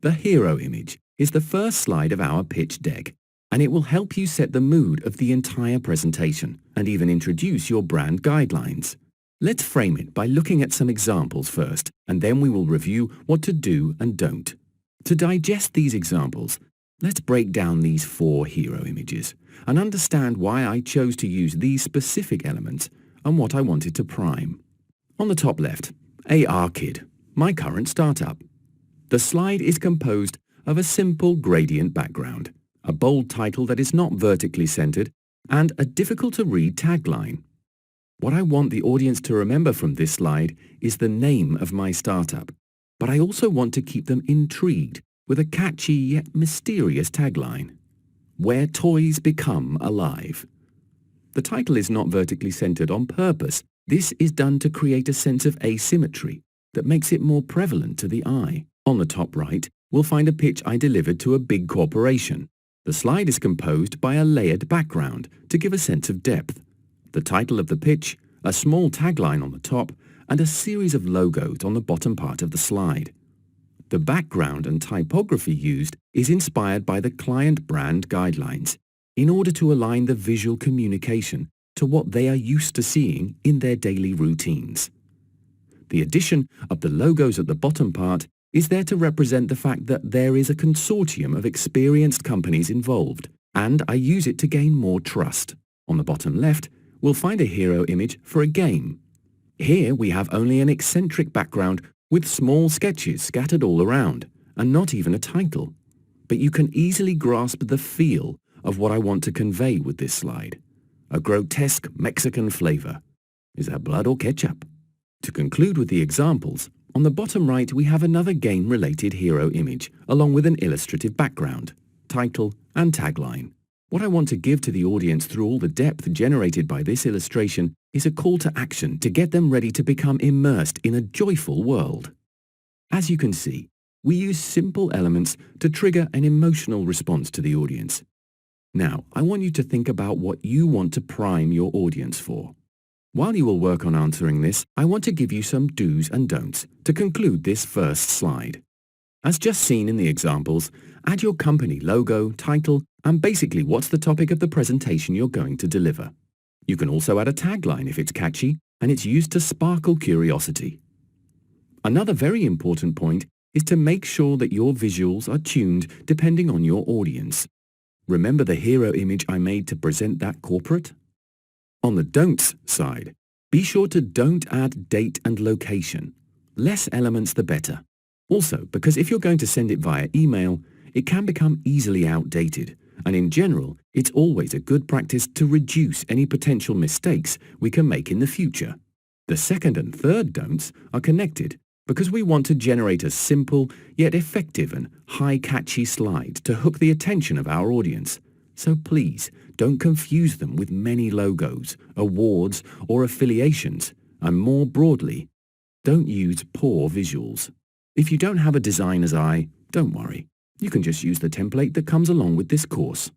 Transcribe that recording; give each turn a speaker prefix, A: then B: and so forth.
A: The hero image is the first slide of our pitch deck, and it will help you set the mood of the entire presentation and even introduce your brand guidelines. Let's frame it by looking at some examples first, and then we will review what to do and don't. To digest these examples, let's break down these 4 hero images and understand why I chose to use these specific elements and what I wanted to prime. On the top left, AR Kid, my current startup. The slide is composed of a simple gradient background, a bold title that is not vertically centered, and a difficult-to-read tagline. What I want the audience to remember from this slide is the name of my startup, but I also want to keep them intrigued with a catchy yet mysterious tagline: Where Toys Become Alive. The title is not vertically centered on purpose. This is done to create a sense of asymmetry that makes it more prevalent to the eye. On the top right, we'll find a pitch I delivered to a big corporation. The slide is composed by a layered background to give a sense of depth. The title of the pitch, a small tagline on the top, and a series of logos on the bottom part of the slide. The background and typography used is inspired by the client brand guidelines in order to align the visual communication to what they are used to seeing in their daily routines. The addition of the logos at the bottom part is there to represent the fact that there is a consortium of experienced companies involved, and I use it to gain more trust. On the bottom left, we'll find a hero image for a game. Here we have only an eccentric background with small sketches scattered all around, and not even a title. But you can easily grasp the feel of what I want to convey with this slide. A grotesque Mexican flavor. Is that blood or ketchup? To conclude with the examples, on the bottom right we have another game-related hero image, along with an illustrative background, title, and tagline. What I want to give to the audience through all the depth generated by this illustration is a call to action to get them ready to become immersed in a joyful world. As you can see, we use simple elements to trigger an emotional response to the audience. Now, I want you to think about what you want to prime your audience for. While you will work on answering this, I want to give you some do's and don'ts to conclude this first slide. As just seen in the examples, add your company logo, title, and basically what's the topic of the presentation you're going to deliver. You can also add a tagline if it's catchy, and it's used to sparkle curiosity. Another very important point is to make sure that your visuals are tuned depending on your audience. Remember the hero image I made to present that corporate? On the don'ts side, be sure to don't add date and location. Less elements the better. Also, because if you're going to send it via email, it can become easily outdated, and in general, it's always a good practice to reduce any potential mistakes we can make in the future. The second and third don'ts are connected because we want to generate a simple yet effective and high-catchy slide to hook the attention of our audience. So please, don't confuse them with many logos, awards, or affiliations, and more broadly, don't use poor visuals. If you don't have a designer's eye, don't worry. You can just use the template that comes along with this course.